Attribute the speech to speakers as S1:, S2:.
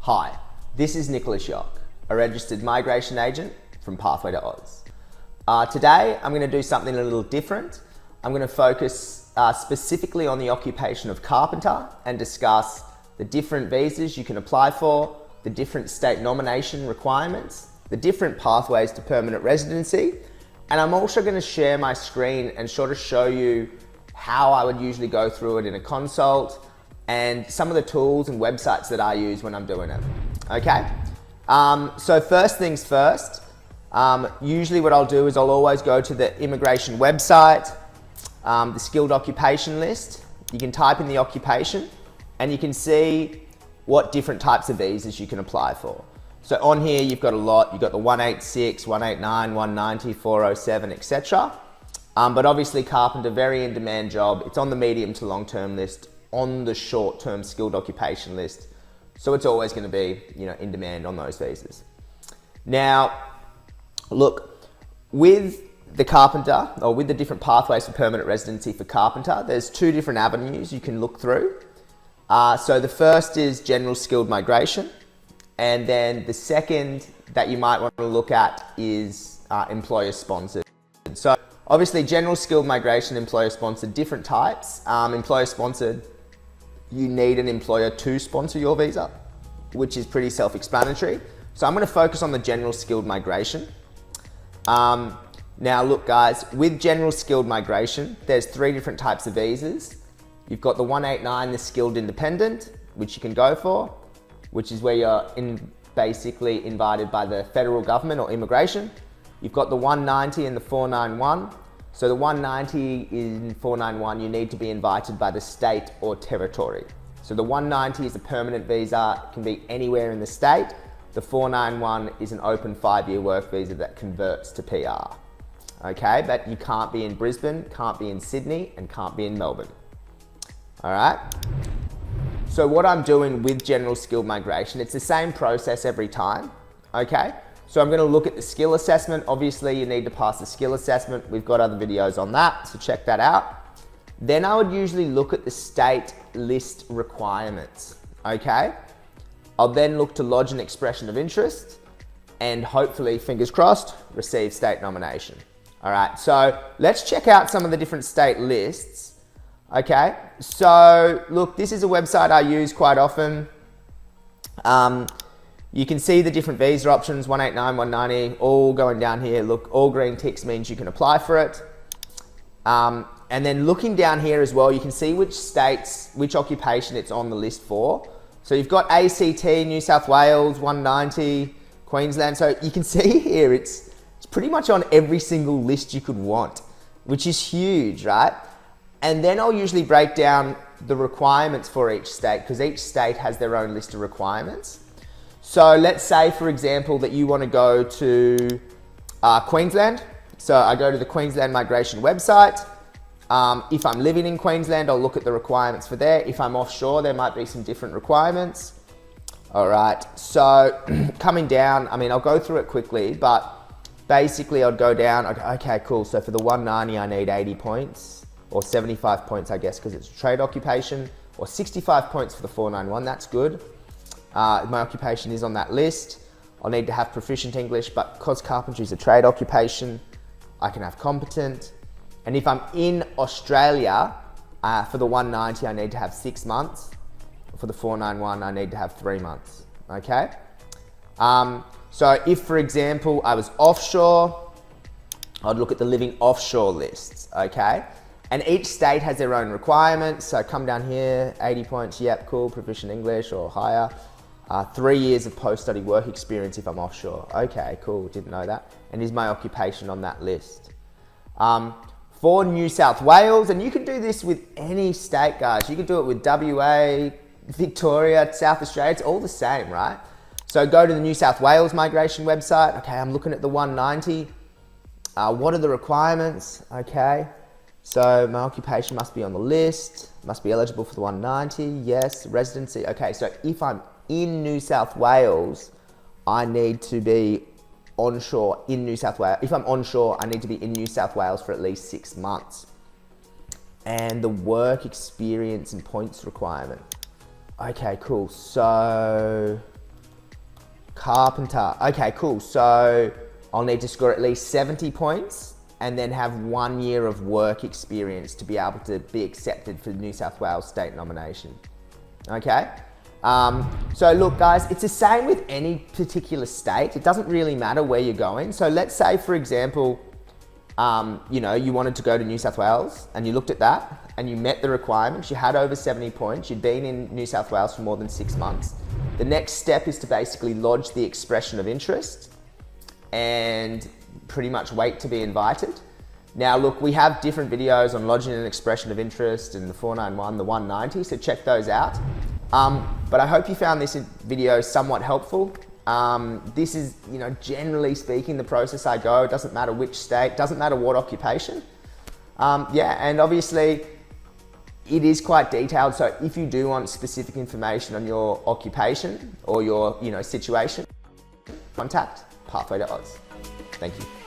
S1: Hi, this is Nicholas Yock, a registered migration agent from Pathway to Oz. Today, I'm going to do something a little different. I'm going to focus specifically on the occupation of carpenter and discuss the different visas you can apply for, the different state nomination requirements, the different pathways to permanent residency, and I'm also going to share my screen and sort of show you how I would usually go through it in a consult and some of the tools and websites that I use when I'm doing it. Okay, so first things first, usually what I'll do is I'll always go to the immigration website, the skilled occupation list. You can type in the occupation and you can see what different types of visas you can apply for. So on here you've got a lot, you've got the 186, 189, 190, 407, etc. But obviously carpenter, very in-demand job. It's on the medium to long-term list, on the short-term skilled occupation list. So it's always going to be, in demand on those visas. Now, look, with the carpenter, or with the different pathways for permanent residency for carpenter, there's two different avenues you can look through. So the first is general skilled migration. And then the second that you might want to look at is employer sponsored. So obviously general skilled migration, employer sponsored, different types. Employer sponsored, you need an employer to sponsor your visa, which is pretty self-explanatory. So I'm going to focus on the general skilled migration. Now look guys, with general skilled migration, there's three different types of visas. You've got the 189, the skilled independent, which you can go for, which is where you're basically invited by the federal government or immigration. You've got the 190 and the 491. So the 190 in 491, you need to be invited by the state or territory. So the 190 is a permanent visa, it can be anywhere in the state. The 491 is an open 5-year work visa that converts to PR. Okay, but you can't be in Brisbane, can't be in Sydney, and can't be in Melbourne. All right. So what I'm doing with general skilled migration, it's the same process every time. Okay. So I'm going to look at the skill assessment. Obviously, you need to pass the skill assessment. We've got other videos on that, so check that out. Then I would usually look at the state list requirements, okay? I'll then look to lodge an expression of interest and hopefully, fingers crossed, receive state nomination. All right, so let's check out some of the different state lists, okay? So look, this is a website I use quite often. You can see the different visa options, 189, 190, all going down here. Look, all green ticks means you can apply for it. And then looking down here as well, you can see which states, which occupation it's on the list for. So you've got ACT, New South Wales, 190, Queensland. So you can see here, it's pretty much on every single list you could want, which is huge, right? And then I'll usually break down the requirements for each state because each state has their own list of requirements. So let's say, for example, that you want to go to Queensland. So I go to the Queensland migration website. If I'm living in Queensland, I'll look at the requirements for there. If I'm offshore, there might be some different requirements. All right, so coming down, I'll go through it quickly, but basically I'd go down, okay, cool. So for the 190, I need 80 points or 75 points, I guess, because it's a trade occupation, or 65 points for the 491, that's good. My occupation is on that list. I'll need to have proficient English, but because carpentry is a trade occupation, I can have competent. And if I'm in Australia, for the 190, I need to have 6 months. For the 491, I need to have 3 months, okay? So if, for example, I was offshore, I'd look at the living offshore lists, okay? And each state has their own requirements. So come down here, 80 points, yep, cool, proficient English or higher. 3 years of post-study work experience if I'm offshore. Okay, cool, didn't know that. And is my occupation on that list? For New South Wales, and you can do this with any state, guys. You can do it with WA, Victoria, South Australia, it's all the same, right? So go to the New South Wales migration website. Okay, I'm looking at the 190. What are the requirements? Okay, so my occupation must be on the list, must be eligible for the 190, yes, residency. Okay, so if I'm in New South Wales, I need to be onshore in New South Wales. If I'm onshore, I need to be in New South Wales for at least 6 months. And the work experience and points requirement. Okay, cool. So Carpenter. Okay, cool. So I'll need to score at least 70 points and then have 1 year of work experience to be able to be accepted for the New South Wales state nomination. Okay? So look guys, it's the same with any particular state. It doesn't really matter where you're going. So let's say for example, you know, you wanted to go to New South Wales and you looked at that and you met the requirements, you had over 70 points, you'd been in New South Wales for more than 6 months. The next step is to basically lodge the expression of interest and pretty much wait to be invited. Now look, we have different videos on lodging an expression of interest and the 491, the 190, so check those out. But I hope you found this video somewhat helpful. This is, you know, generally speaking, the process I go. It doesn't matter which state, doesn't matter what occupation. Yeah, and obviously it is quite detailed. So if you do want specific information on your occupation or your, you know, situation, contact Pathway to Oz. Thank you.